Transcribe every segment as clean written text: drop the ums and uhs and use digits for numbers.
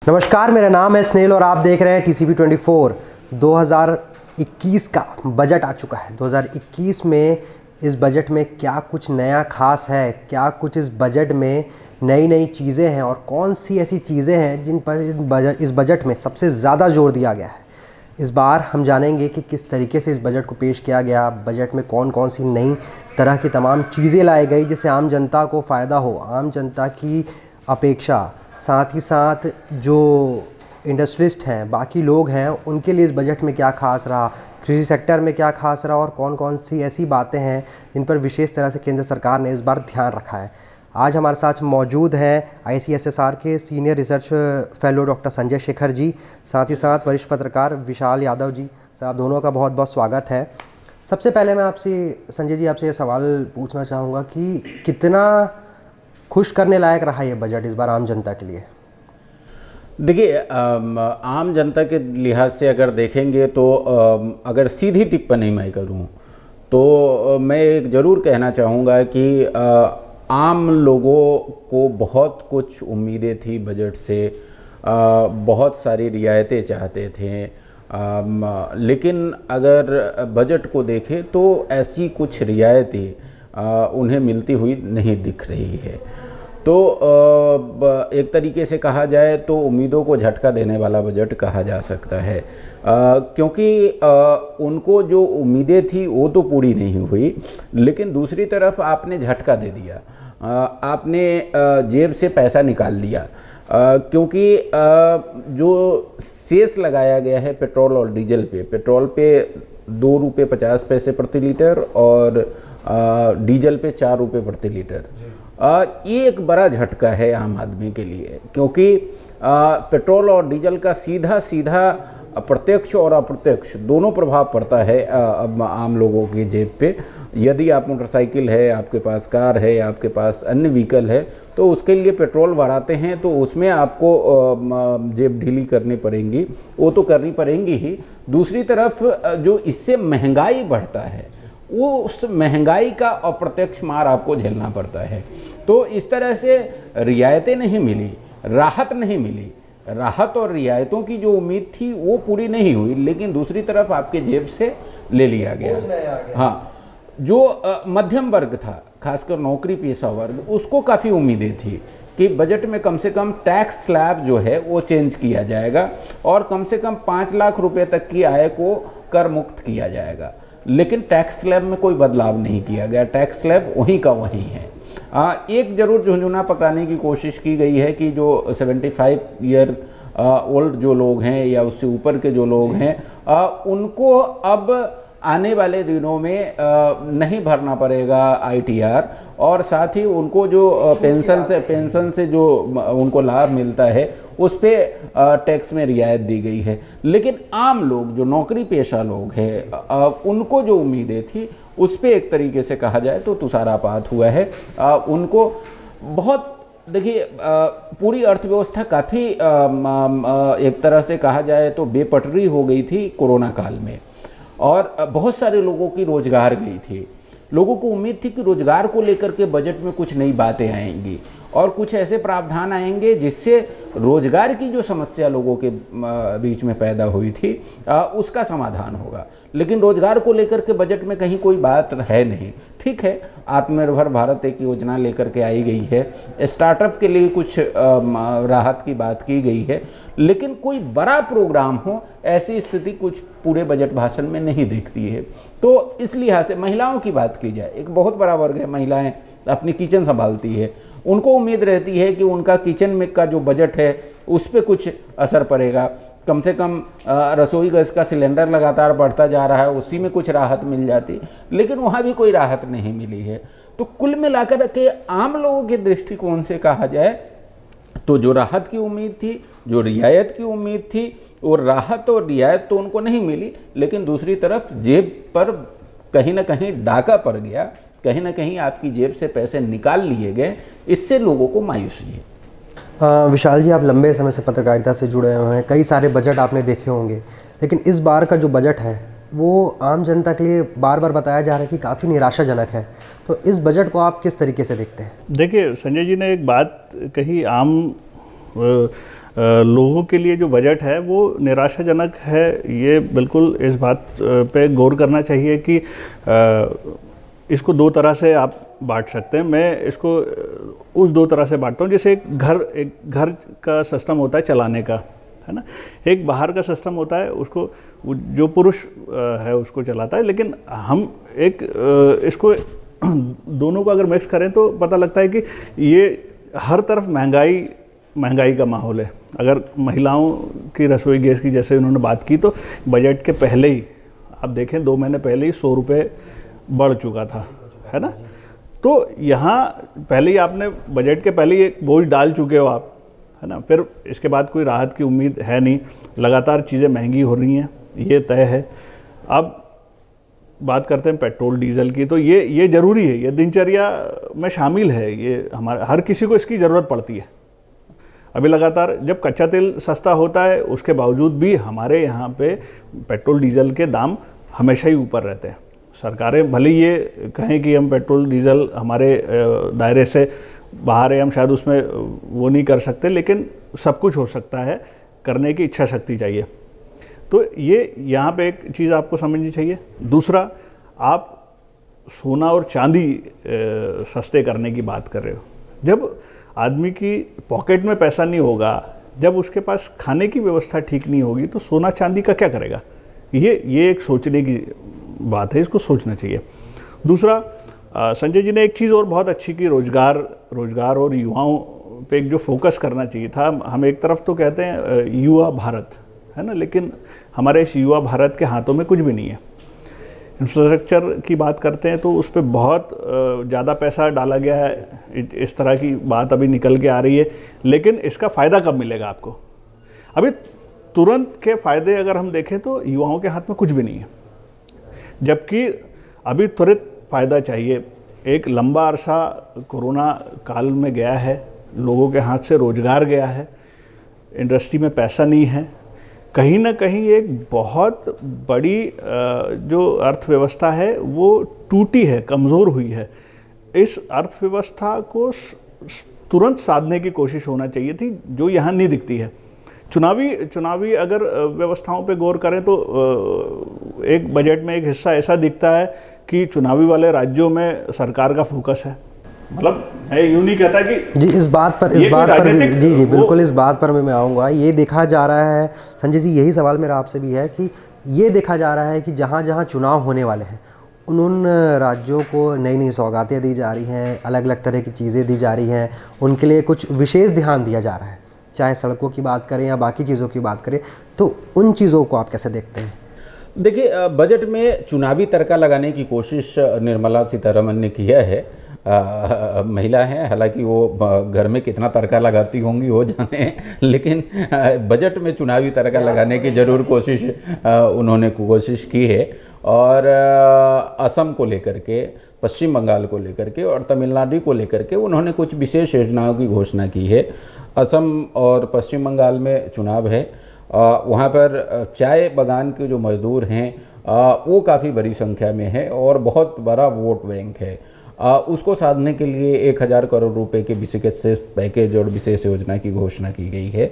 नमस्कार, मेरा नाम है स्नेल और आप देख रहे हैं TCP 24। 2021 का बजट आ चुका है। 2021 में इस बजट में क्या कुछ नया खास है, क्या कुछ इस बजट में नई नई चीज़ें हैं और कौन सी ऐसी चीज़ें हैं जिन पर इस बजट में सबसे ज़्यादा जोर दिया गया है। इस बार हम जानेंगे कि किस तरीके से इस बजट को पेश किया गया, बजट में कौन कौन सी नई तरह की तमाम चीज़ें लाई गई जिससे आम जनता को फ़ायदा हो, आम जनता की अपेक्षा, साथ ही साथ जो इंडस्ट्रियलिस्ट हैं, बाकी लोग हैं, उनके लिए इस बजट में क्या खास रहा, कृषि सेक्टर में क्या खास रहा और कौन कौन सी ऐसी बातें हैं जिन पर विशेष तरह से केंद्र सरकार ने इस बार ध्यान रखा है। आज हमारे साथ मौजूद हैं ICSSR के senior research fellow doctor Sanjay Shekhar ji, साथ ही साथ वरिष्ठ पत्रकार विशाल यादव जी। सर, आप दोनों का बहुत बहुत स्वागत है। सबसे पहले मैं आपसे संजय जी आपसे ये सवाल पूछना चाहूँगा कि कितना खुश करने लायक रहा ये बजट इस बार आम जनता के लिए? देखिए, आम जनता के लिहाज से अगर देखेंगे तो अगर सीधी टिप्पणी मैं करूं तो मैं ज़रूर कहना चाहूँगा कि आम लोगों को बहुत कुछ उम्मीदें थी बजट से, बहुत सारी रियायतें चाहते थे, लेकिन अगर बजट को देखें तो ऐसी कुछ रियायतें उन्हें मिलती हुई नहीं दिख रही है। तो एक तरीके से कहा जाए तो उम्मीदों को झटका देने वाला बजट कहा जा सकता है, क्योंकि उनको जो उम्मीदें थी वो तो पूरी नहीं हुई, लेकिन दूसरी तरफ आपने झटका दे दिया, आपने जेब से पैसा निकाल लिया, क्योंकि जो सेस लगाया गया है पेट्रोल और डीजल पे, पेट्रोल पे 2 रुपये 50 पैसे प्रति लीटर और डीजल पे 4 रुपये प्रति लीटर। ये एक बड़ा झटका है आम आदमी के लिए, क्योंकि पेट्रोल और डीजल का सीधा सीधा प्रत्यक्ष और अप्रत्यक्ष दोनों प्रभाव पड़ता है आम लोगों की जेब पे। यदि आप मोटरसाइकिल है, आपके पास कार है, आपके पास अन्य व्हीकल है, तो उसके लिए पेट्रोल भराते हैं तो उसमें आपको जेब ढीली करनी पड़ेंगी, वो तो करनी पड़ेंगी ही। दूसरी तरफ जो इससे महंगाई बढ़ता है, वो उस महंगाई का अप्रत्यक्ष मार आपको झेलना पड़ता है। तो इस तरह से रियायतें नहीं मिली, राहत नहीं मिली, राहत और रियायतों की जो उम्मीद थी वो पूरी नहीं हुई, लेकिन दूसरी तरफ आपके जेब से ले लिया गया। हाँ, जो मध्यम वर्ग था, खासकर नौकरी पेशा वर्ग, उसको काफ़ी उम्मीदें थी कि बजट में कम से कम टैक्स स्लैब जो है वो चेंज किया जाएगा और कम से कम 5 लाख रुपए तक की आय को कर मुक्त किया जाएगा, लेकिन टैक्स स्लैब में कोई बदलाव नहीं किया गया। टैक्स स्लैब वहीं का वहीं है। एक जरूर झुंझुना पकड़ाने की कोशिश की गई है कि जो 75 ईयर ओल्ड जो लोग हैं या उससे ऊपर के जो लोग हैं, उनको अब आने वाले दिनों में नहीं भरना पड़ेगा ITR, और साथ ही उनको जो पेंशन से जो उनको लाभ मिलता है उस पर टैक्स में रियायत दी गई है। लेकिन आम लोग जो नौकरी पेशा लोग हैं, उनको जो उम्मीदें थी उस पर एक तरीके से कहा जाए तो तुषारापात हुआ है। उनको बहुत, देखिए, पूरी अर्थव्यवस्था काफ़ी एक तरह से कहा जाए तो बेपटरी हो गई थी कोरोना काल में, और बहुत सारे लोगों की रोजगार गई थी। लोगों को उम्मीद थी कि रोजगार को लेकर के बजट में कुछ नई बातें आएंगी और कुछ ऐसे प्रावधान आएंगे जिससे रोजगार की जो समस्या लोगों के बीच में पैदा हुई थी उसका समाधान होगा, लेकिन रोजगार को लेकर के बजट में कहीं कोई बात है नहीं। ठीक है, आत्मनिर्भर भारत एक योजना लेकर के आई गई है, स्टार्टअप के लिए कुछ राहत की बात की गई है, लेकिन कोई बड़ा प्रोग्राम हो ऐसी स्थिति कुछ पूरे बजट भाषण में नहीं दिखती है। तो इस लिहाज से महिलाओं की बात की जाए, एक बहुत बड़ा वर्ग है, महिलाएं अपनी किचन संभालती है, उनको उम्मीद रहती है कि उनका किचन में का जो बजट है उस पर कुछ असर पड़ेगा, कम से कम रसोई गैस का सिलेंडर लगातार बढ़ता जा रहा है, उसी में कुछ राहत मिल जाती, लेकिन वहाँ भी कोई राहत नहीं मिली है। तो कुल मिलाकर के आम लोगों के दृष्टिकोण से कहा जाए तो जो राहत की उम्मीद थी, जो रियायत की उम्मीद थी, वो राहत और रियायत तो उनको नहीं मिली, लेकिन दूसरी तरफ जेब पर कहीं ना कहीं डाका पड़ गया, कहीं ना कहीं आपकी जेब से पैसे निकाल लिए गए, इससे लोगों को मायूसी है। विशाल जी, आप लंबे समय से पत्रकारिता से जुड़े हुए हैं, कई सारे बजट आपने देखे होंगे, लेकिन इस बार का जो बजट है वो आम जनता के लिए बार बार बताया जा रहा है कि काफ़ी निराशाजनक है। तो इस बजट को आप किस तरीके से देखते हैं? देखिए, संजय जी ने एक बात कही, आम लोगों के लिए जो बजट है वो निराशाजनक है। ये बिल्कुल इस बात पे गौर करना चाहिए कि इसको दो तरह से आप बांट सकते हैं। मैं इसको उस दो तरह से बांटता हूँ, जैसे एक घर का सिस्टम होता है चलाने का, है ना, एक बाहर का सिस्टम होता है, उसको जो पुरुष है उसको चलाता है। लेकिन हम इसको दोनों को अगर मिक्स करें तो पता लगता है कि ये हर तरफ महंगाई का माहौल है। अगर महिलाओं की रसोई गैस की जैसे उन्होंने बात की, तो बजट के पहले ही आप देखें 2 महीने पहले ही 100 रुपये बढ़ चुका था, है ना। तो यहाँ पहले ही आपने बजट के पहले ही एक बोझ डाल चुके हो आप, है ना। फिर इसके बाद कोई राहत की उम्मीद है नहीं, लगातार चीज़ें महंगी हो रही हैं, ये तय है। अब बात करते हैं पेट्रोल डीजल की, तो ये ज़रूरी है, ये दिनचर्या में शामिल है, ये हमारे हर किसी को इसकी ज़रूरत पड़ती है। अभी लगातार जब कच्चा तेल सस्ता होता है उसके बावजूद भी हमारे यहाँ पे पेट्रोल डीजल के दाम हमेशा ही ऊपर रहते हैं। सरकारें भले ये कहें कि हम पेट्रोल डीजल हमारे दायरे से बाहर है, हम शायद उसमें वो नहीं कर सकते, लेकिन सब कुछ हो सकता है, करने की इच्छा शक्ति चाहिए। तो ये यहाँ पे एक चीज़ आपको समझनी चाहिए। दूसरा, आप सोना और चांदी सस्ते करने की बात कर रहे हो। जब आदमी की पॉकेट में पैसा नहीं होगा, जब उसके पास खाने की व्यवस्था ठीक नहीं होगी, तो सोना चांदी का क्या करेगा? ये एक सोचने की बात है, इसको सोचना चाहिए। दूसरा, संजय जी ने एक चीज़ और बहुत अच्छी की, रोजगार और युवाओं पे एक जो फोकस करना चाहिए था। हम एक तरफ तो कहते हैं युवा भारत, है ना, लेकिन हमारे इस युवा भारत के हाथों में कुछ भी नहीं है। इंफ्रास्ट्रक्चर की बात करते हैं तो उस पर बहुत ज़्यादा पैसा डाला गया है, इस तरह की बात अभी निकल के आ रही है, लेकिन इसका फ़ायदा कब मिलेगा आपको? अभी तुरंत के फ़ायदे अगर हम देखें तो युवाओं के हाथ में कुछ भी नहीं है, जबकि अभी त्वरित फ़ायदा चाहिए। एक लंबा अरसा कोरोना काल में गया है, लोगों के हाथ से रोज़गार गया है, इंडस्ट्री में पैसा नहीं है, कहीं ना कहीं एक बहुत बड़ी जो अर्थव्यवस्था है वो टूटी है, कमज़ोर हुई है। इस अर्थव्यवस्था को तुरंत साधने की कोशिश होना चाहिए थी, जो यहाँ नहीं दिखती है। चुनावी अगर व्यवस्थाओं पे गौर करें तो एक बजट में एक हिस्सा ऐसा दिखता है कि चुनावी वाले राज्यों में सरकार का फोकस है। मतलब है, यूँ नहीं कहता कि जी इस बात पर भी जी बिल्कुल इस बात पर मैं आऊँगा। ये देखा जा रहा है संजय जी, यही सवाल मेरा आपसे भी है कि ये देखा जा रहा है कि जहाँ जहाँ चुनाव होने वाले हैं उन राज्यों को नई नई सौगातें दी जा रही हैं, अलग अलग तरह की चीज़ें दी जा रही हैं, उनके लिए कुछ विशेष ध्यान दिया जा रहा है, चाहे सड़कों की बात करें या बाकी चीज़ों की बात करें। तो उन चीज़ों को आप कैसे देखते हैं? देखिए, बजट में चुनावी तड़का लगाने की कोशिश निर्मला सीतारमण ने किया है। महिला हैं, हालांकि वो घर में कितना तड़का लगाती होंगी वो जाने, लेकिन बजट में चुनावी तड़का लगाने की जरूर कोशिश उन्होंने कोशिश की है। और असम को लेकर के, पश्चिम बंगाल को लेकर के और तमिलनाडु को लेकर के उन्होंने कुछ विशेष योजनाओं की घोषणा की है। असम और पश्चिम बंगाल में चुनाव है, वहाँ पर चाय बागान के जो मजदूर हैं वो काफ़ी बड़ी संख्या में है और बहुत बड़ा वोट बैंक है। उसको साधने के लिए 1000 करोड़ रुपए के विशेष पैकेज और विशेष योजना की घोषणा की गई है।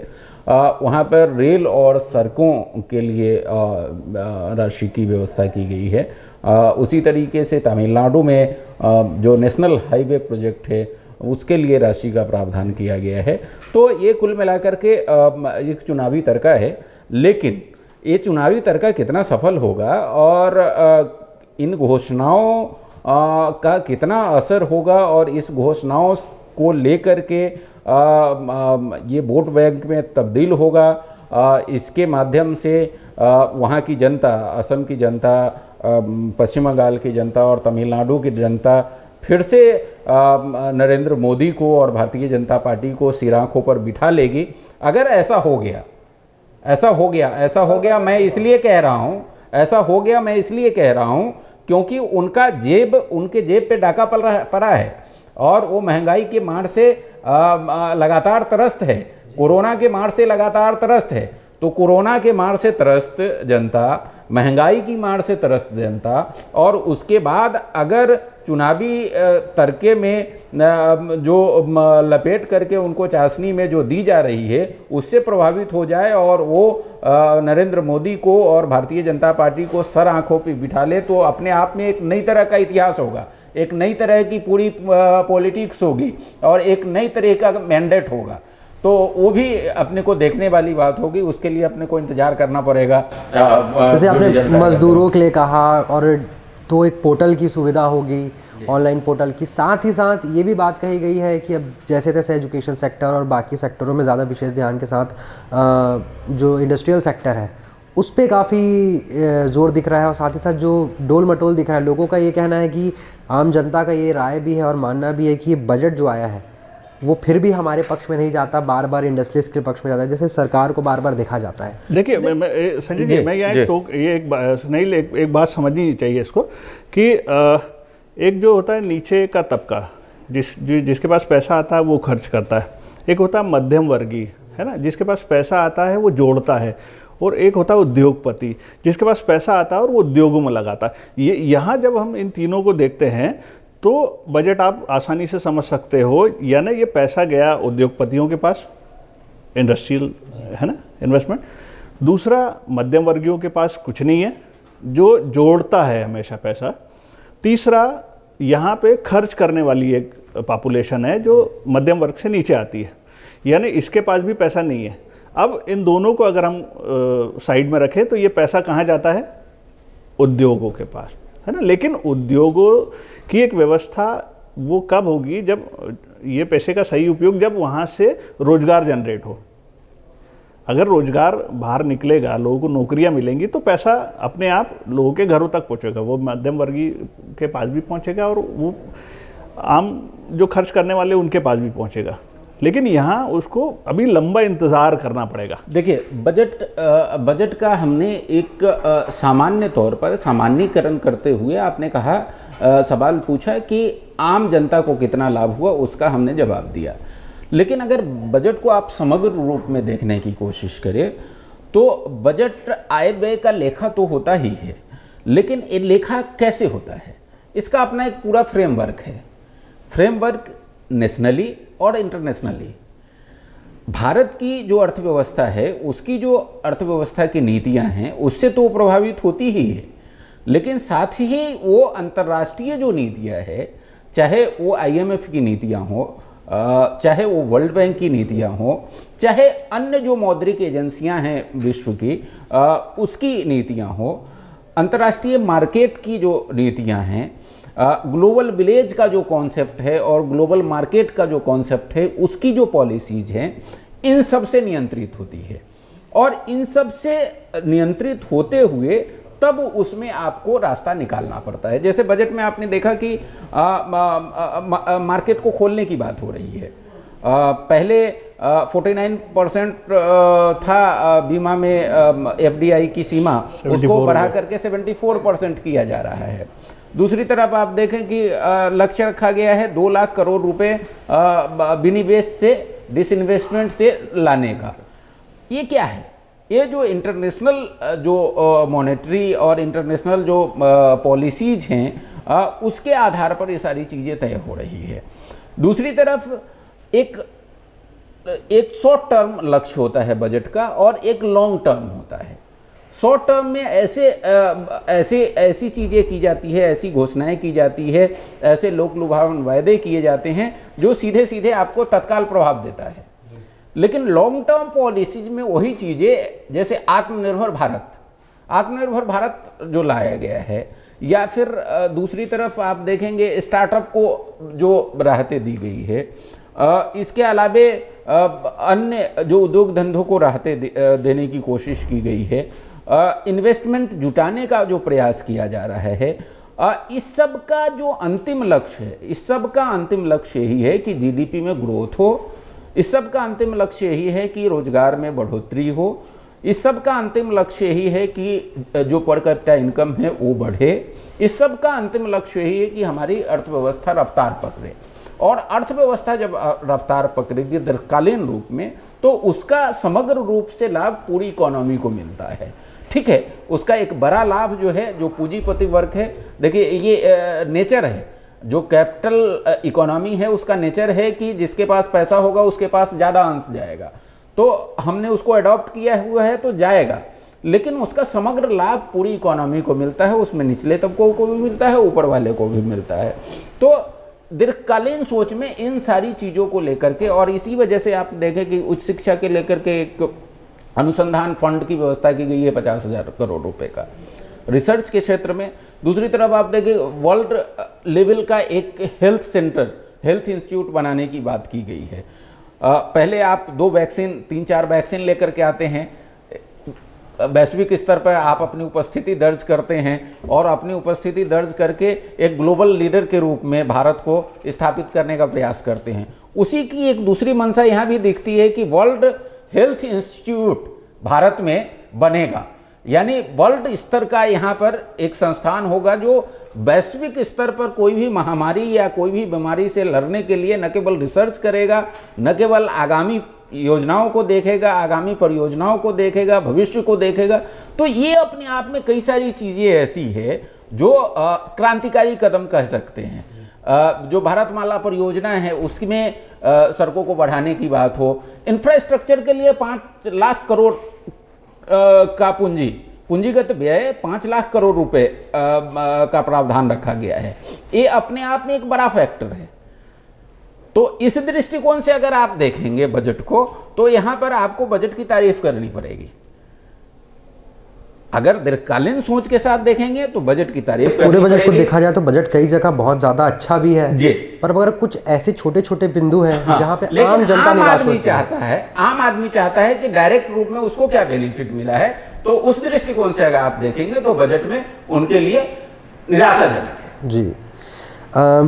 वहाँ पर रेल और सड़कों के लिए राशि की व्यवस्था की गई है। उसी तरीके से तमिलनाडु में जो नेशनल हाईवे प्रोजेक्ट है उसके लिए राशि का प्रावधान किया गया है। तो ये कुल मिलाकर के एक चुनावी तड़का है, लेकिन ये चुनावी तड़का कितना सफल होगा और इन घोषणाओं का कितना असर होगा और इस घोषणाओं को लेकर के ये वोट बैंक में तब्दील होगा, इसके माध्यम से वहाँ की जनता, असम की जनता, पश्चिम बंगाल की जनता और तमिलनाडु की जनता फिर से नरेंद्र मोदी को और भारतीय जनता पार्टी को सिर आंखों पर बिठा लेगी। अगर ऐसा हो गया, मैं इसलिए कह रहा हूँ क्योंकि उनके जेब पे डाका पड़ा है और वो महंगाई के मार से लगातार त्रस्त है, कोरोना के मार से लगातार त्रस्त है। तो कोरोना के मार से त्रस्त जनता, महंगाई की मार से त्रस्त जनता, और उसके बाद अगर चुनावी तर्के में जो लपेट करके उनको चाशनी में जो दी जा रही है उससे प्रभावित हो जाए और वो नरेंद्र मोदी को और भारतीय जनता पार्टी को सर आंखों पे बिठा ले, तो अपने आप में एक नई तरह का इतिहास होगा, एक नई तरह की पूरी पॉलिटिक्स होगी और एक नई तरह का मैंडेट होगा। तो वो भी अपने को देखने वाली बात होगी, उसके लिए अपने को इंतजार करना पड़ेगा। जैसे आपने मजदूरों के लिए कहा, और तो एक पोर्टल की सुविधा होगी, ऑनलाइन पोर्टल की, साथ ही साथ ये भी बात कही गई है कि अब जैसे तैसे एजुकेशन सेक्टर और बाकी सेक्टरों में ज़्यादा विशेष ध्यान के साथ जो इंडस्ट्रियल सेक्टर है उस पर काफ़ी ज़ोर दिख रहा है, और साथ ही साथ जो डोल मटोल दिख रहा है, लोगों का ये कहना है कि आम जनता का ये राय भी है और मानना भी है कि ये बजट जो आया है वो फिर भी हमारे पक्ष में नहीं जाता, बार बार इंडस्ट्रियलिस्ट के पक्ष में जाता है, जैसे सरकार को बार बार देखा जाता है। देखिए संजय जी, मैं यहाँ एक बात समझनी चाहिए इसको कि एक जो होता है नीचे का तबका, जिसके पास पैसा आता है वो खर्च करता है, एक होता है मध्यम वर्गीय, है ना, जिसके पास पैसा आता है वो जोड़ता है, और एक होता है उद्योगपति, जिसके पास पैसा आता है और वो उद्योगों में लगाता है। ये यहाँ जब हम इन तीनों को देखते हैं तो बजट आप आसानी से समझ सकते हो, यानी ये पैसा गया उद्योगपतियों के पास, इंडस्ट्रियल, है ना, इन्वेस्टमेंट। दूसरा, मध्यम वर्गीयों के पास कुछ नहीं है, जो जोड़ता है हमेशा पैसा। तीसरा, यहाँ पे खर्च करने वाली एक पॉपुलेशन है जो मध्यम वर्ग से नीचे आती है, यानी इसके पास भी पैसा नहीं है। अब इन दोनों को अगर हम साइड में रखें तो ये पैसा कहाँ जाता है? उद्योगों के पास, है ना। लेकिन उद्योगों की एक व्यवस्था वो कब होगी? जब ये पैसे का सही उपयोग, जब वहाँ से रोजगार जनरेट हो। अगर रोजगार बाहर निकलेगा, लोगों को नौकरियां मिलेंगी, तो पैसा अपने आप लोगों के घरों तक पहुंचेगा, वो मध्यम वर्गीय के पास भी पहुंचेगा और वो आम जो खर्च करने वाले उनके पास भी पहुंचेगा। लेकिन यहाँ उसको अभी लंबा इंतज़ार करना पड़ेगा। देखिए, बजट का हमने एक सामान्य तौर पर सामान्यीकरण करते हुए आपने कहा, सवाल पूछा कि आम जनता को कितना लाभ हुआ, उसका हमने जवाब दिया। लेकिन अगर बजट को आप समग्र रूप में देखने की कोशिश करें तो बजट आय व्यय का लेखा तो होता ही है, लेकिन ये लेखा कैसे होता है, इसका अपना एक पूरा फ्रेमवर्क है। फ्रेमवर्क नेशनली और इंटरनेशनली। भारत की जो अर्थव्यवस्था है, उसकी जो अर्थव्यवस्था की नीतियां हैं उससे तो प्रभावित होती ही है, लेकिन साथ ही वो अंतर्राष्ट्रीय जो नीतियां है, चाहे वो IMF की नीतियां हो, चाहे वो वर्ल्ड बैंक की नीतियां हो, चाहे अन्य जो मौद्रिक एजेंसियां हैं विश्व की, उसकी नीतियां हो, अंतर्राष्ट्रीय मार्केट की जो नीतियां हैं, ग्लोबल विलेज का जो कॉन्सेप्ट है और ग्लोबल मार्केट का जो कॉन्सेप्ट है, उसकी जो पॉलिसीज हैं, इन सब से नियंत्रित होती है। और इन सब से नियंत्रित होते हुए तब उसमें आपको रास्ता निकालना पड़ता है। जैसे बजट में आपने देखा कि मार्केट को खोलने की बात हो रही है। पहले 49% था बीमा में FDI की सीमा, उसको बढ़ा करके 74% किया जा रहा है। दूसरी तरफ आप देखें कि लक्ष्य रखा गया है 2 लाख करोड़ रुपए विनिवेश से, डिसइन्वेस्टमेंट से लाने का। ये क्या है? ये जो इंटरनेशनल जो मॉनेटरी और इंटरनेशनल जो पॉलिसीज हैं, उसके आधार पर ये सारी चीज़ें तय हो रही है। दूसरी तरफ एक शॉर्ट टर्म लक्ष्य होता है बजट का और एक लॉन्ग टर्म होता है। शॉर्ट टर्म में ऐसी चीज़ें की जाती है, ऐसी घोषणाएं की जाती है, ऐसे लोक लुभावन वायदे किए जाते हैं जो सीधे सीधे आपको तत्काल प्रभाव देता है। लेकिन लॉन्ग टर्म पॉलिसीज में वही चीज़ें, जैसे आत्मनिर्भर भारत जो लाया गया है, या फिर दूसरी तरफ आप देखेंगे स्टार्टअप को जो राहतें दी गई है, इसके अलावे अन्य जो उद्योग धंधों को राहतें देने की कोशिश की गई है, इन्वेस्टमेंट जुटाने का जो प्रयास किया जा रहा है, इस सब का जो अंतिम लक्ष्य है, इस सब का अंतिम लक्ष्य यही है कि GDP में ग्रोथ हो, इस सब का अंतिम लक्ष्य यही है कि रोजगार में बढ़ोतरी हो, इस सब का अंतिम लक्ष्य यही है कि जो पर कैपिटा इनकम है वो बढ़े, इस सब का अंतिम लक्ष्य यही है कि हमारी अर्थव्यवस्था रफ्तार पकड़े। और अर्थव्यवस्था जब रफ्तार पकड़ेगी दीर्घकालीन रूप में, तो उसका समग्र रूप से लाभ पूरी इकोनॉमी को मिलता है। ठीक है, उसका एक बड़ा लाभ जो है, जो पूंजीपति वर्ग है, देखिए ये नेचर है, जो कैपिटल इकोनॉमी है उसका नेचर है कि जिसके पास पैसा होगा उसके पास ज़्यादा अंश जाएगा, तो हमने उसको अडॉप्ट किया हुआ है तो जाएगा, लेकिन उसका समग्र लाभ पूरी इकोनॉमी को मिलता है, उसमें निचले तबकों को भी मिलता है, ऊपर वाले को भी मिलता है। तो दीर्घकालीन सोच में इन सारी चीज़ों को लेकर के, और इसी वजह से आप देखें कि उच्च शिक्षा के लेकर के एक अनुसंधान फंड की व्यवस्था की गई है 50,000 करोड़ रुपए का रिसर्च के क्षेत्र में। दूसरी तरफ आप देखें वर्ल्ड लेवल का एक हेल्थ सेंटर, हेल्थ इंस्टीट्यूट बनाने की बात की गई है। पहले आप 2 वैक्सीन 3-4 वैक्सीन लेकर के आते हैं, वैश्विक स्तर पर आप अपनी उपस्थिति दर्ज करते हैं और अपनी उपस्थिति दर्ज करके एक ग्लोबल लीडर के रूप में भारत को स्थापित करने का प्रयास करते हैं। उसी की एक दूसरी मंशा यहाँ भी दिखती है कि वर्ल्ड हेल्थ इंस्टीट्यूट भारत में बनेगा, यानी वर्ल्ड स्तर का यहाँ पर एक संस्थान होगा जो वैश्विक स्तर पर कोई भी महामारी या कोई भी बीमारी से लड़ने के लिए न केवल रिसर्च करेगा, न केवल आगामी योजनाओं को देखेगा, आगामी परियोजनाओं को देखेगा, भविष्य को देखेगा। तो ये अपने आप में कई सारी चीज़ें ऐसी है जो क्रांतिकारी कदम कह सकते हैं। जो भारतमाला परियोजना है उसमें सड़कों को बढ़ाने की बात हो, इंफ्रास्ट्रक्चर के लिए 5 लाख करोड़ का पूंजीगत व्यय 5 लाख करोड़ रुपए का प्रावधान रखा गया है। ये अपने आप में एक बड़ा फैक्टर है। तो इस दृष्टिकोण से अगर आप देखेंगे बजट को, तो यहां पर आपको बजट की तारीफ करनी पड़ेगी। अगर दीर्घकालीन सोच के साथ देखेंगे तो बजट की तारीफ पूरे बजट को देखा जाए तो बजट कई जगह बहुत ज्यादा अच्छा भी है जी, पर अगर कुछ ऐसे छोटे छोटे बिंदु हैं जहां पे लेकिन आम जनता निराश होती है। चाहता है, आम आदमी चाहता है कि डायरेक्ट रूप में उसको क्या बेनिफिट मिला है, तो उस दृष्टिकोण से अगर आप देखेंगे तो बजट में उनके लिए निराशाजनक है। जी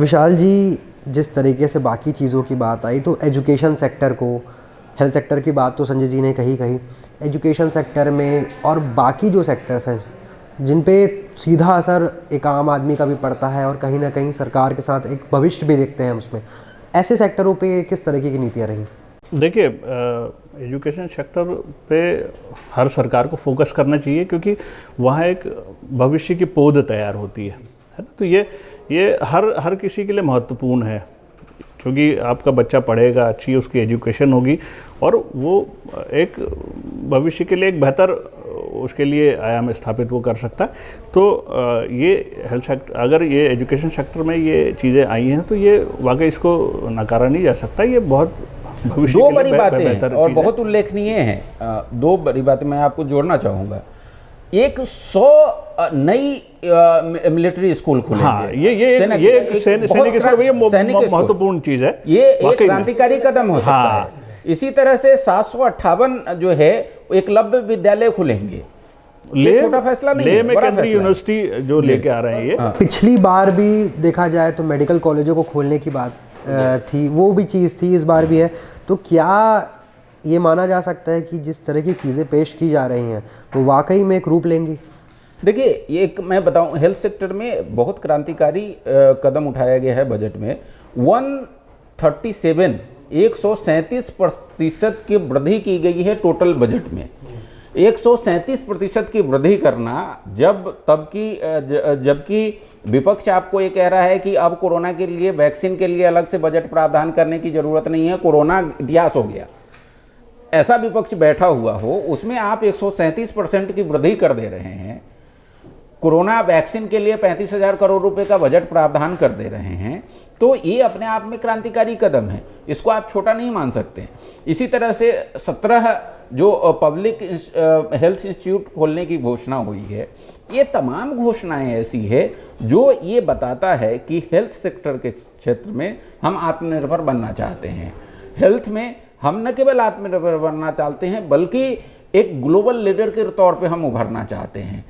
विशाल जी, जिस तरीके से बाकी चीज़ों की बात आई तो एजुकेशन सेक्टर को, हेल्थ सेक्टर की बात तो संजय जी ने कही, एजुकेशन सेक्टर में और बाकी जो सेक्टर्स हैं जिन पे सीधा असर एक आम आदमी का भी पड़ता है और कहीं ना कहीं सरकार के साथ एक भविष्य भी देखते हैं उसमें, ऐसे सेक्टरों पे किस तरीके की नीतियाँ रही? देखिए एजुकेशन सेक्टर पे हर सरकार को फोकस करना चाहिए क्योंकि वहाँ एक भविष्य की पौध तैयार होती है ना। तो ये हर किसी के लिए महत्वपूर्ण है क्योंकि आपका बच्चा पढ़ेगा, अच्छी उसकी एजुकेशन होगी और वो एक भविष्य के लिए एक बेहतर उसके लिए आयाम स्थापित वो कर सकता है। तो ये हेल्थ सेक्टर, अगर ये एजुकेशन सेक्टर में ये चीज़ें आई हैं तो ये वाकई इसको नकारा नहीं जा सकता। ये बहुत भविष्य दो के बड़ी लिए बातें बेहतर और चीज़ है। बहुत उल्लेखनीय हैं। 2 बड़ी बातें मैं आपको जोड़ना चाहूँगा। एक 100 नई मिलिट्री स्कूल खुलेंगे। हाँ, ये सैनिक स्कूल ये महत्वपूर्ण चीज़ है। ये एक क्रांतिकारी कदम हो सकता है। इसी तरह से 758 जो है एकलव्य विद्यालय खुलेंगे। छोटा फैसला नहीं है, में केंद्रीय यूनिवर्सिटी जो लेके आ रहे हैं ये। पिछली बार भी देखा जाए तो मेडिकल कॉलेजों को खोलने की बात थी, वो भी चीज़ थी, इस बार भी है। तो क्या ये माना जा सकता है कि जिस तरह की चीज़ें पेश की जा रही हैं वो वाकई में एक रूप लेंगी? देखिए, एक मैं बताऊं, हेल्थ सेक्टर में बहुत क्रांतिकारी कदम उठाया गया है बजट में। 137% की वृद्धि की गई है टोटल बजट में। 137% की वृद्धि करना जबकि विपक्ष आपको ये कह रहा है कि अब कोरोना के लिए, वैक्सीन के लिए अलग से बजट प्रावधान करने की जरूरत नहीं है, कोरोना इतिहास हो गया, ऐसा विपक्ष बैठा हुआ हो, उसमें आप 137% की वृद्धि कर दे रहे हैं। कोरोना वैक्सीन के लिए 35,000 करोड़ रुपए का बजट प्रावधान कर दे रहे हैं। तो ये अपने आप में क्रांतिकारी कदम है, इसको आप छोटा नहीं मान सकते। इसी तरह से 17 जो पब्लिक हेल्थ इंस्टीट्यूट खोलने की घोषणा हुई है, ये तमाम घोषणाएं ऐसी है जो ये बताता है कि हेल्थ सेक्टर के क्षेत्र में हम आत्मनिर्भर बनना चाहते हैं। हेल्थ में हम न केवल आत्मनिर्भर बनना चाहते हैं बल्कि एक ग्लोबल लीडर के तौर पे हम उभरना चाहते हैं।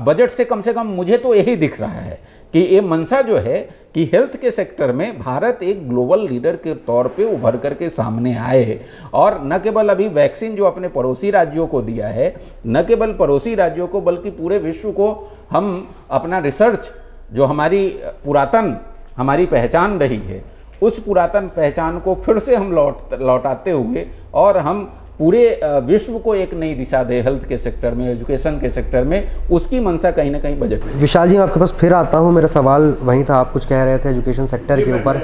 बजट से कम मुझे तो यही दिख रहा है कि ये मंशा जो है कि हेल्थ के सेक्टर में भारत एक ग्लोबल लीडर के तौर पे उभर करके सामने आए और न केवल अभी वैक्सीन जो अपने पड़ोसी राज्यों को दिया है, न केवल पड़ोसी राज्यों को बल्कि पूरे विश्व को हम अपना रिसर्च जो हमारी पुरातन हमारी पहचान रही है, उस पुरातन पहचान को फिर से हम लौटाते हुए और हम पूरे विश्व को एक नई दिशा दे हेल्थ के सेक्टर में, एजुकेशन के सेक्टर में, उसकी मंशा कहीं ना कहीं बजट में। विशाल जी, मैं आपके पास फिर आता हूँ, मेरा सवाल वहीं था, आप कुछ कह रहे थे एजुकेशन सेक्टर के ऊपर,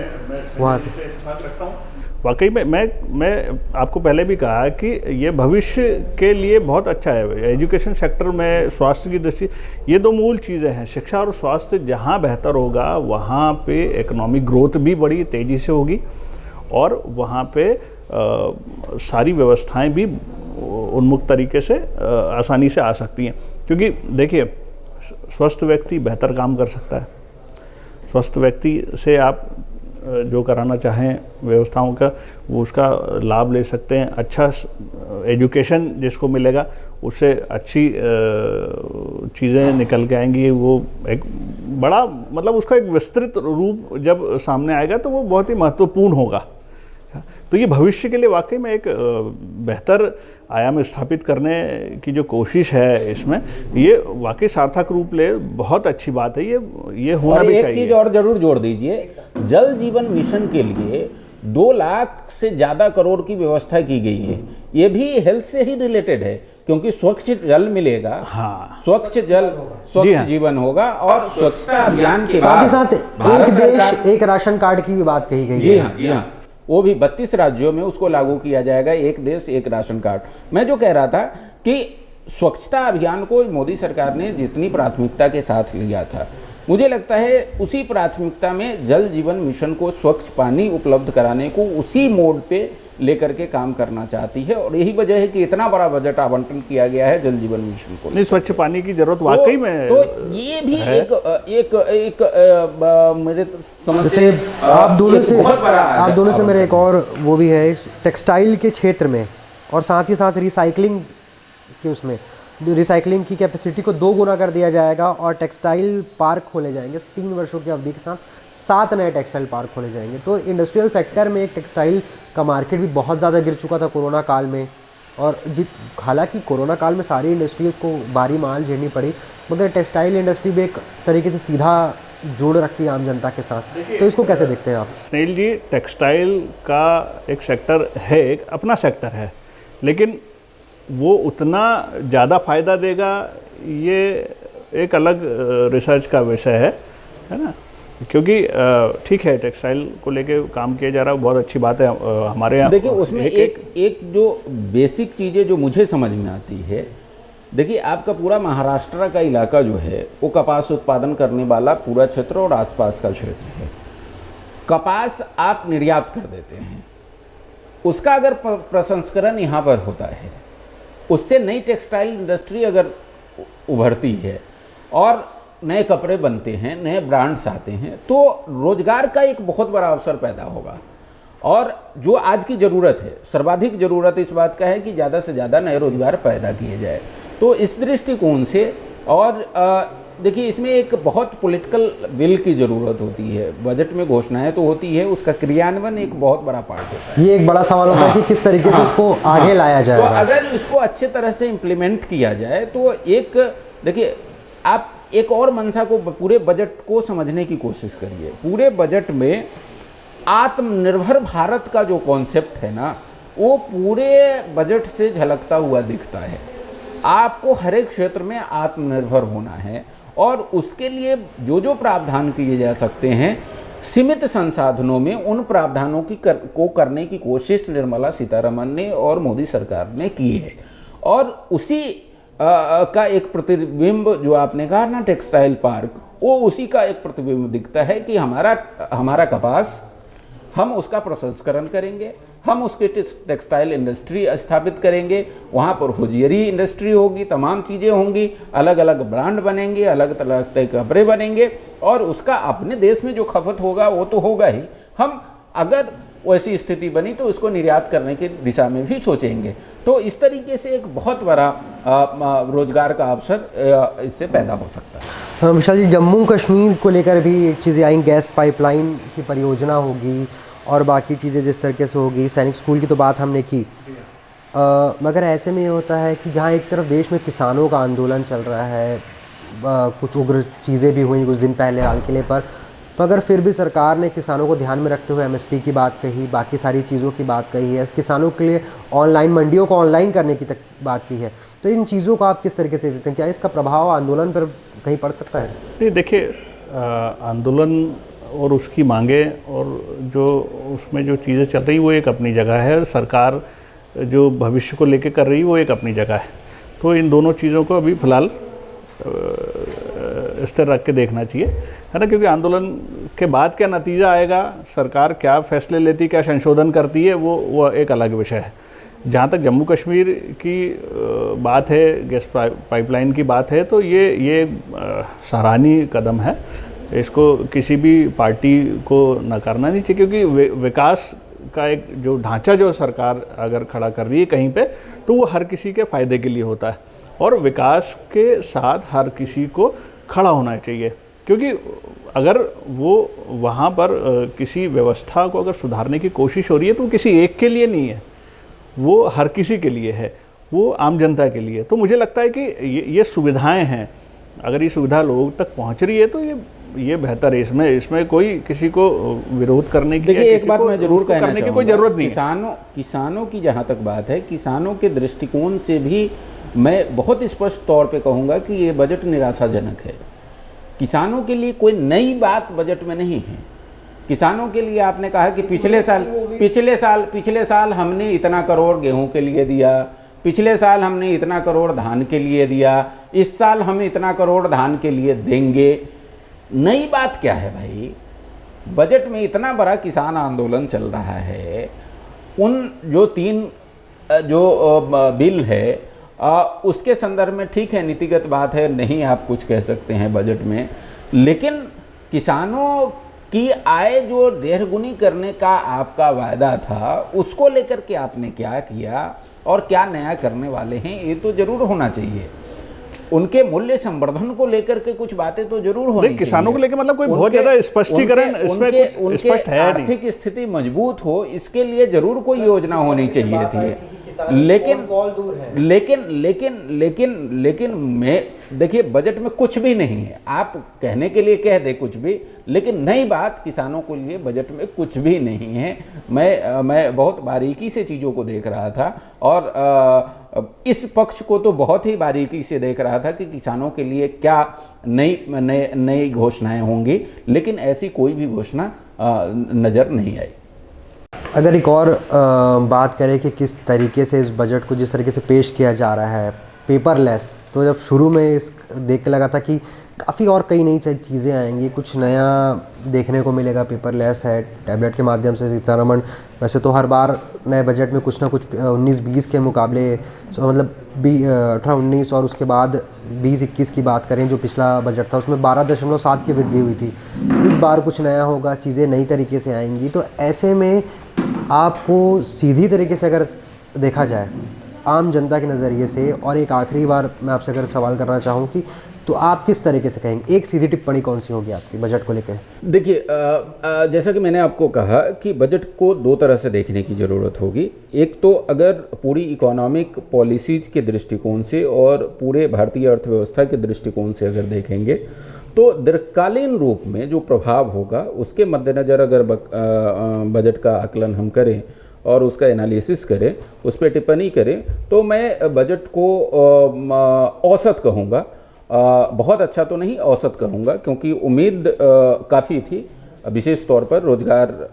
वहाँ से वाकई में मैं आपको पहले भी कहा कि ये भविष्य के लिए बहुत अच्छा है। एजुकेशन सेक्टर में स्वास्थ्य की दृष्टि, ये दो मूल चीज़ें हैं। शिक्षा और स्वास्थ्य जहाँ बेहतर होगा वहाँ पे इकोनॉमिक ग्रोथ भी बड़ी तेज़ी से होगी और वहाँ पे सारी व्यवस्थाएं भी उन्मुक्त तरीके से आसानी से आ सकती हैं। क्योंकि देखिए, स्वस्थ व्यक्ति बेहतर काम कर सकता है। स्वस्थ व्यक्ति से आप जो कराना चाहें व्यवस्थाओं का, वो उसका लाभ ले सकते हैं। अच्छा एजुकेशन जिसको मिलेगा उससे अच्छी चीज़ें निकल के आएंगी। वो एक बड़ा मतलब उसका एक विस्तृत रूप जब सामने आएगा तो वो बहुत ही महत्वपूर्ण होगा। तो ये भविष्य के लिए वाकई में एक बेहतर आयाम स्थापित करने की जो कोशिश है इसमें, ये वाकई सार्थक रूप ले, बहुत अच्छी बात है। ये होना भी चाहिए। एक चीज और जरूर जोड़ दीजिए, जल जीवन मिशन के लिए 2 लाख से ज्यादा करोड़ की व्यवस्था की गई है। ये भी हेल्थ से ही रिलेटेड है, क्योंकि स्वच्छ जल मिलेगा, हाँ, स्वच्छ जल स्वच्छ जीवन होगा। और स्वच्छता अभियान के साथ ही साथ एक देश एक राशन कार्ड की भी बात कही गई है। जी हाँ, वो भी 32 राज्यों में उसको लागू किया जाएगा, एक देश एक राशन कार्ड। मैं जो कह रहा था कि स्वच्छता अभियान को मोदी सरकार ने जितनी प्राथमिकता के साथ लिया था, मुझे लगता है उसी प्राथमिकता में जल जीवन मिशन को, स्वच्छ पानी उपलब्ध कराने को उसी मोड पे लेकर के काम करना चाहती है। और यही वजह है कि इतना बड़ा बजट आवंटन किया गया है जल जीवन मिशन को। नहीं, स्वच्छ पानी की जरूरत वाकई में तो ये भी एक मेरे समझ जैसे आप दोनों से मेरे एक और वो भी है, टेक्सटाइल के क्षेत्र में और साथ ही साथ रिसाइकलिंग के उसमें रिसाइकलिंग की कैपेसिटी को 2 गुना कर दिया जाएगा और टेक्सटाइल पार्क खोले जाएंगे 3 वर्षों की अवधि के साथ। 7 नए टेक्सटाइल पार्क खोले जाएंगे। तो इंडस्ट्रियल सेक्टर में एक टेक्सटाइल का मार्केट भी बहुत ज़्यादा गिर चुका था कोरोना काल में, और हालांकि कोरोना काल में सारी इंडस्ट्रीज़ को भारी माल झेलनी पड़ी, मगर टेक्सटाइल इंडस्ट्री भी एक तरीके से सीधा जोड़ रखती है आम जनता के साथ। तो इसको कैसे देखते हैं आप? स्नेहिल जी, टेक्सटाइल का एक सेक्टर है, एक अपना सेक्टर है, लेकिन वो उतना ज़्यादा फायदा देगा ये एक अलग रिसर्च का विषय है ना। क्योंकि ठीक है, टेक्सटाइल को लेके काम किया जा रहा है, बहुत अच्छी बात है हमारे यहाँ। देखिए, उसमें एक जो बेसिक चीज़ें जो मुझे समझ में आती है, देखिए आपका पूरा महाराष्ट्र का इलाका जो है वो कपास उत्पादन करने वाला पूरा क्षेत्र और आसपास का क्षेत्र है। कपास आप निर्यात कर देते हैं, उसका अगर प्रसंस्करण यहाँ पर होता है, उससे नई टेक्सटाइल इंडस्ट्री अगर उभरती है और नए कपड़े बनते हैं, नए ब्रांड्स आते हैं, तो रोजगार का एक बहुत बड़ा अवसर पैदा होगा। और जो आज की ज़रूरत है, सर्वाधिक ज़रूरत इस बात का है कि ज़्यादा से ज़्यादा नए रोजगार पैदा किए जाए। तो इस दृष्टिकोण से, और देखिए इसमें एक बहुत पॉलिटिकल विल की ज़रूरत होती है। बजट में घोषणाएं तो होती है, उसका क्रियान्वयन एक बहुत बड़ा पार्ट होता है। ये एक बड़ा सवाल होता है कि किस तरीके से उसको आगे लाया जाएगा। तो अगर इसको अच्छे तरह से इम्प्लीमेंट किया जाए तो एक, देखिए आप एक और मंशा को, पूरे बजट को समझने की कोशिश करिए। पूरे बजट में आत्मनिर्भर भारत का जो कॉन्सेप्ट है ना, वो पूरे बजट से झलकता हुआ दिखता है। आपको हर एक क्षेत्र में आत्मनिर्भर होना है और उसके लिए जो जो प्रावधान किए जा सकते हैं, सीमित संसाधनों में उन प्रावधानों को करने की कोशिश निर्मला सीतारमण ने और मोदी सरकार ने की है। और उसी का एक प्रतिबिंब जो आपने कहा ना, टेक्सटाइल पार्क, वो उसी का एक प्रतिबिंब दिखता है कि हमारा कपास, हम उसका प्रसंस्करण करेंगे, हम उसके टेक्सटाइल इंडस्ट्री स्थापित करेंगे, वहाँ पर होजियरी इंडस्ट्री होगी, तमाम चीज़ें होंगी, अलग अलग ब्रांड बनेंगे, अलग अलग के कपड़े बनेंगे, और उसका अपने देश में जो खपत होगा वो तो होगा ही। हम अगर वैसी स्थिति बनी तो उसको निर्यात करने की दिशा में भी सोचेंगे। तो इस तरीके से एक बहुत बड़ा रोजगार का अवसर इससे पैदा हो सकता है। हाँ विशाल जी, जम्मू कश्मीर को लेकर भी चीज़ें आई, गैस पाइपलाइन की परियोजना होगी और बाकी चीज़ें जिस तरीके से होगी, सैनिक स्कूल की तो बात हमने की, मगर ऐसे में ये होता है कि जहाँ एक तरफ देश में किसानों का आंदोलन चल रहा है, कुछ उग्र चीज़ें भी हुई कुछ दिन पहले लाल किले पर, तो अगर फिर भी सरकार ने किसानों को ध्यान में रखते हुए एमएसपी की बात कही, बाकी सारी चीज़ों की बात कही है, किसानों के लिए ऑनलाइन मंडियों को ऑनलाइन करने की तक बात की है, तो इन चीज़ों को आप किस तरीके से देखते हैं? क्या इसका प्रभाव आंदोलन पर कहीं पड़ सकता है? नहीं, देखिए, आंदोलन और उसकी मांगे और जो उसमें जो चीज़ें चल रही वो एक अपनी जगह है, सरकार जो भविष्य को लेके कर रही वो एक अपनी जगह है। तो इन दोनों चीज़ों को अभी फ़िलहाल स्थिर रख के देखना चाहिए, है ना, क्योंकि आंदोलन के बाद क्या नतीजा आएगा, सरकार क्या फैसले लेती, क्या संशोधन करती है, वो एक अलग विषय है। जहाँ तक जम्मू कश्मीर की बात है, गैस पाइपलाइन की बात है, तो ये सराहनीय कदम है। इसको किसी भी पार्टी को नकारना नहीं चाहिए, क्योंकि विकास का एक जो ढांचा जो सरकार अगर खड़ा कर रही है कहीं पे, तो वो हर किसी के फ़ायदे के लिए होता है और विकास के साथ हर किसी को खड़ा होना चाहिए। क्योंकि अगर वो वहाँ पर किसी व्यवस्था को अगर सुधारने की कोशिश हो रही है तो किसी एक के लिए नहीं है, वो हर किसी के लिए है, वो आम जनता के लिए। तो मुझे लगता है कि ये सुविधाएं हैं, अगर ये सुविधा लोगों तक पहुँच रही है तो ये बेहतर है। इसमें कोई किसी को विरोध करने की, देखिए, एक बात मैं जरूर कहना करने की कोई ज़रूरत नहीं है। किसानों की जहाँ तक बात है, किसानों के दृष्टिकोण से भी मैं बहुत स्पष्ट तौर पे कहूँगा कि ये बजट निराशाजनक है। किसानों के लिए कोई नई बात बजट में नहीं है। किसानों के लिए आपने कहा कि पिछले साल हमने इतना करोड़ गेहूं के लिए दिया, पिछले साल हमने इतना करोड़ धान के लिए दिया, इस साल हम इतना करोड़ धान के लिए देंगे। नई बात क्या है भाई? बजट में इतना बड़ा किसान आंदोलन चल रहा है, उन जो 3 बिल है उसके संदर्भ में ठीक है, नीतिगत बात है, नहीं आप कुछ कह सकते हैं बजट में, लेकिन किसानों की आय जो 1.5 गुनी करने का आपका वायदा था, उसको लेकर के आपने क्या किया और क्या नया करने वाले हैं, ये तो जरूर होना चाहिए। उनके मूल्य संवर्धन को लेकर के कुछ बातें तो जरूर होनी चाहिए। किसानों को लेकर मतलब कोई बहुत ज्यादा स्पष्टीकरण इसमें कुछ स्पष्ट है नहीं। आर्थिक स्थिति मजबूत हो, इसके लिए जरूर कोई योजना होनी चाहिए थी। लेकिन मैं देखिए, बजट में कुछ भी नहीं है। आप कहने के लिए कह दे कुछ भी, लेकिन नई बात किसानों के लिए बजट में कुछ भी नहीं है। मैं बहुत बारीकी से चीज़ों को देख रहा था और इस पक्ष को तो बहुत ही बारीकी से देख रहा था कि किसानों के लिए क्या नई घोषणाएं होंगी, लेकिन ऐसी कोई भी घोषणा नज़र नहीं आई। अगर एक और बात करें कि किस तरीके से इस बजट को जिस तरीके से पेश किया जा रहा है, पेपरलेस, तो जब शुरू में इस देख के लगा था कि काफ़ी और कई नई चीज़ें आएंगी, कुछ नया देखने को मिलेगा। पेपरलेस है, टैबलेट के माध्यम से सीतारमण वैसे तो हर बार नए बजट में कुछ ना कुछ 19-20 के मुकाबले, मतलब 18-19 और उसके बाद 20-21 की बात करें, जो पिछला बजट था उसमें 12.7 की वृद्धि हुई थी। इस बार कुछ नया होगा, चीज़ें नई तरीके से आएंगी। तो ऐसे में आपको सीधी तरीके से अगर देखा जाए आम जनता के नज़रिए से, और एक आखिरी बार मैं आपसे अगर सवाल करना चाहूँ कि तो आप किस तरीके से कहेंगे, एक सीधी टिप्पणी कौन सी होगी आपकी बजट को लेकर? देखिए, जैसा कि मैंने आपको कहा कि बजट को 2 तरह से देखने की ज़रूरत होगी। एक तो अगर पूरी इकोनॉमिक पॉलिसीज के दृष्टिकोण से और पूरे भारतीय अर्थव्यवस्था के दृष्टिकोण से अगर देखेंगे तो दीर्घकालीन रूप में जो प्रभाव होगा उसके मद्देनज़र अगर बजट का आकलन हम करें और उसका एनालिसिस करें, उस पर टिप्पणी करें, तो मैं बजट को औसत कहूँगा। बहुत अच्छा तो नहीं, औसत कहूँगा, क्योंकि उम्मीद काफ़ी थी, विशेष तौर पर रोजगार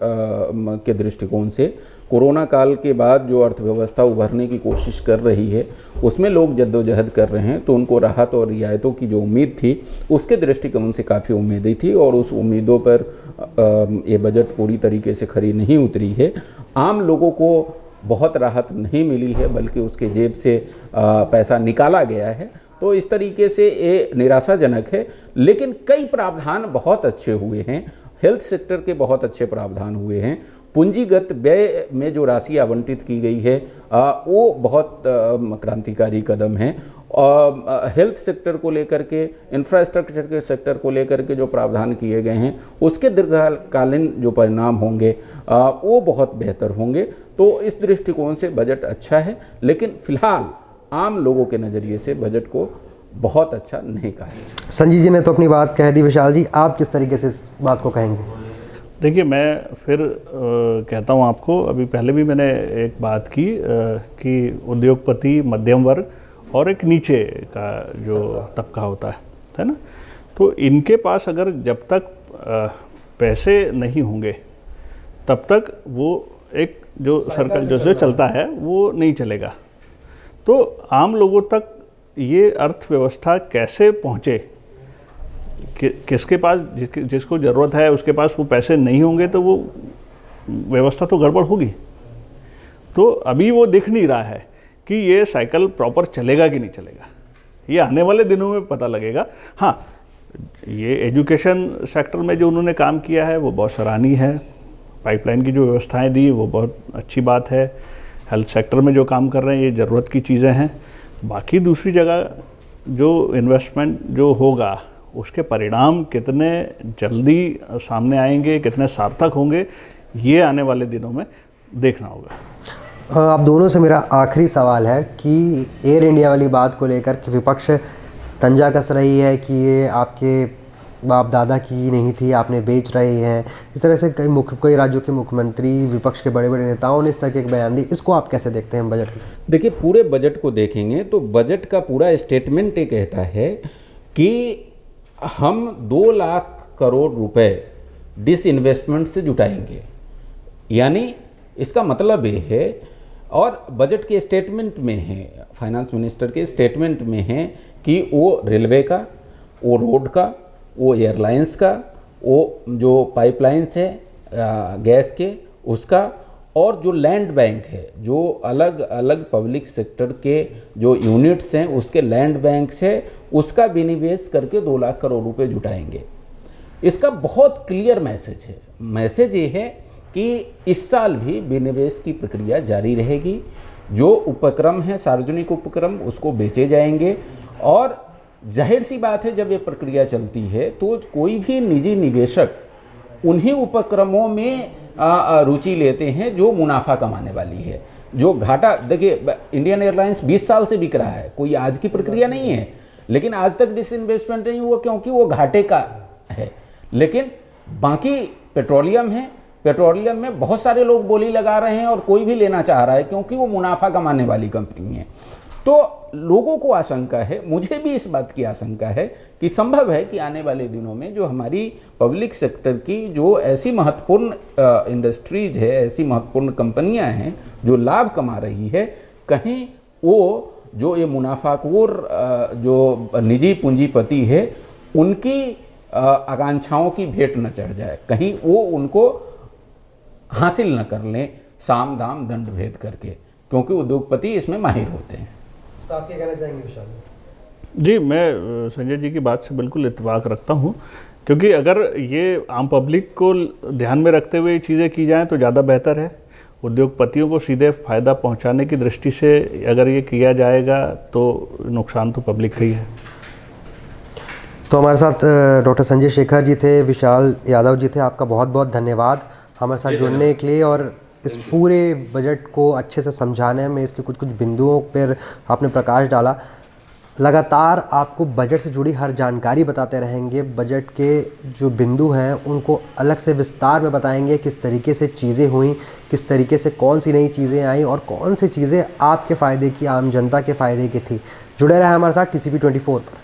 के दृष्टिकोण से। कोरोना काल के बाद जो अर्थव्यवस्था उभरने की कोशिश कर रही है, उसमें लोग जद्दोजहद कर रहे हैं, तो उनको राहत और रियायतों की जो उम्मीद थी उसके दृष्टिकोण से काफ़ी उम्मीदें थी और उस उम्मीदों पर ये बजट पूरी तरीके से खरी नहीं उतरी है। आम लोगों को बहुत राहत नहीं मिली है, बल्कि उसके जेब से पैसा निकाला गया है। तो इस तरीके से ये निराशाजनक है। लेकिन कई प्रावधान बहुत अच्छे हुए हैं, हेल्थ सेक्टर के बहुत अच्छे प्रावधान हुए हैं। पूंजीगत व्यय में जो राशि आवंटित की गई है वो बहुत क्रांतिकारी कदम है। हेल्थ सेक्टर को लेकर के, इंफ्रास्ट्रक्चर के सेक्टर को लेकर के जो प्रावधान किए गए हैं उसके दीर्घकालीन जो परिणाम होंगे वो बहुत बेहतर होंगे। तो इस दृष्टिकोण से बजट अच्छा है, लेकिन फिलहाल आम लोगों के नज़रिए से बजट को बहुत अच्छा नहीं कहा जा सकता। संजीव जी ने तो अपनी बात कह दी, विशाल जी आप किस तरीके से इस बात को कहेंगे? देखिए, मैं फिर कहता हूँ आपको, अभी पहले भी मैंने एक बात की कि उद्योगपति, मध्यम वर्ग और एक नीचे का जो तबका होता है ना, तो इनके पास अगर जब तक पैसे नहीं होंगे तब तक वो एक जो सर्कल जो चलता है वो नहीं चलेगा। तो आम लोगों तक ये अर्थव्यवस्था कैसे पहुँचे, किसके पास जिसको ज़रूरत है उसके पास वो पैसे नहीं होंगे तो वो व्यवस्था तो गड़बड़ होगी। तो अभी वो दिख नहीं रहा है कि ये साइकिल प्रॉपर चलेगा कि नहीं चलेगा, ये आने वाले दिनों में पता लगेगा। हाँ, ये एजुकेशन सेक्टर में जो उन्होंने काम किया है वो बहुत सराहनीय है, पाइपलाइन की जो व्यवस्थाएं दी वो बहुत अच्छी बात है। हेल्थ सेक्टर में जो काम कर रहे हैं ये ज़रूरत की चीज़ें हैं। बाकी दूसरी जगह जो इन्वेस्टमेंट जो होगा उसके परिणाम कितने जल्दी सामने आएंगे, कितने सार्थक होंगे, ये आने वाले दिनों में देखना होगा। आप दोनों से मेरा आखिरी सवाल है कि एयर इंडिया वाली बात को लेकर कि विपक्ष तंजा कस रही है कि ये आपके बाप दादा की नहीं थी, आपने बेच रहे हैं। इस तरह से कई राज्यों के मुख्यमंत्री, विपक्ष के बड़े बड़े नेताओं ने इस तरह के एक बयान दी। इसको आप कैसे देखते हैं बजट में? देखिए, पूरे बजट को देखेंगे तो बजट का पूरा स्टेटमेंट ये कहता है कि हम 2 लाख करोड़ रुपए डिसइन्वेस्टमेंट से जुटाएंगे। यानी इसका मतलब ये है, और बजट के स्टेटमेंट में है, फाइनेंस मिनिस्टर के स्टेटमेंट में है कि वो रेलवे का, वो रोड का, वो एयरलाइंस का, वो जो पाइपलाइंस है गैस के उसका, और जो लैंड बैंक है, जो अलग अलग पब्लिक सेक्टर के जो यूनिट्स हैं उसके लैंड बैंक से उसका विनिवेश करके 2 लाख करोड़ रुपए जुटाएंगे। इसका बहुत क्लियर मैसेज है। मैसेज ये है कि इस साल भी विनिवेश की प्रक्रिया जारी रहेगी। जो उपक्रम है, सार्वजनिक उपक्रम, उसको बेचे जाएंगे। और जाहिर सी बात है, जब ये प्रक्रिया चलती है तो कोई भी निजी निवेशक उन्हीं उपक्रमों में रुचि लेते हैं जो मुनाफा कमाने वाली है। जो घाटा, देखिए इंडियन एयरलाइंस 20 साल से बिक रहा है, कोई आज की प्रक्रिया नहीं है, लेकिन आज तक डिसइन्वेस्टमेंट नहीं हुआ क्योंकि वो घाटे का है। लेकिन बाकी पेट्रोलियम है, पेट्रोलियम में बहुत सारे लोग बोली लगा रहे हैं और कोई भी लेना चाह रहा है क्योंकि वो मुनाफा कमाने वाली कंपनी है। तो लोगों को आशंका है, मुझे भी इस बात की आशंका है कि संभव है कि आने वाले दिनों में जो हमारी पब्लिक सेक्टर की जो ऐसी महत्वपूर्ण इंडस्ट्रीज है, ऐसी महत्वपूर्ण कंपनियां हैं जो लाभ कमा रही है, कहीं वो जो ये मुनाफाखोर जो निजी पूंजीपति है उनकी आकांक्षाओं की भेंट न चढ़ जाए, कहीं वो उनको हासिल न कर लें साम दाम दंड भेद करके, क्योंकि उद्योगपति इसमें माहिर होते हैं। तो आप क्या कहना चाहेंगे विशाल? जी, मैं संजय जी की बात से बिल्कुल इत्तेफाक रखता हूँ, क्योंकि अगर ये आम पब्लिक को ध्यान में रखते हुए चीज़ें की जाएं तो ज़्यादा बेहतर है। उद्योगपतियों को सीधे फ़ायदा पहुंचाने की दृष्टि से अगर ये किया जाएगा तो नुकसान तो पब्लिक का ही है। तो हमारे साथ डॉक्टर संजय शेखर जी थे, विशाल यादव जी थे। आपका बहुत बहुत धन्यवाद हमारे साथ जुड़ने के लिए और इस पूरे बजट को अच्छे से समझाने में, इसके कुछ कुछ बिंदुओं पर आपने प्रकाश डाला। लगातार आपको बजट से जुड़ी हर जानकारी बताते रहेंगे। बजट के जो बिंदु हैं उनको अलग से विस्तार में बताएंगे, किस तरीके से चीज़ें हुई, किस तरीके से कौन सी नई चीज़ें आई और कौन सी चीज़ें आपके फ़ायदे की, आम जनता के फ़ायदे की थी। जुड़े रहे हमारे साथ TCP 24 पर।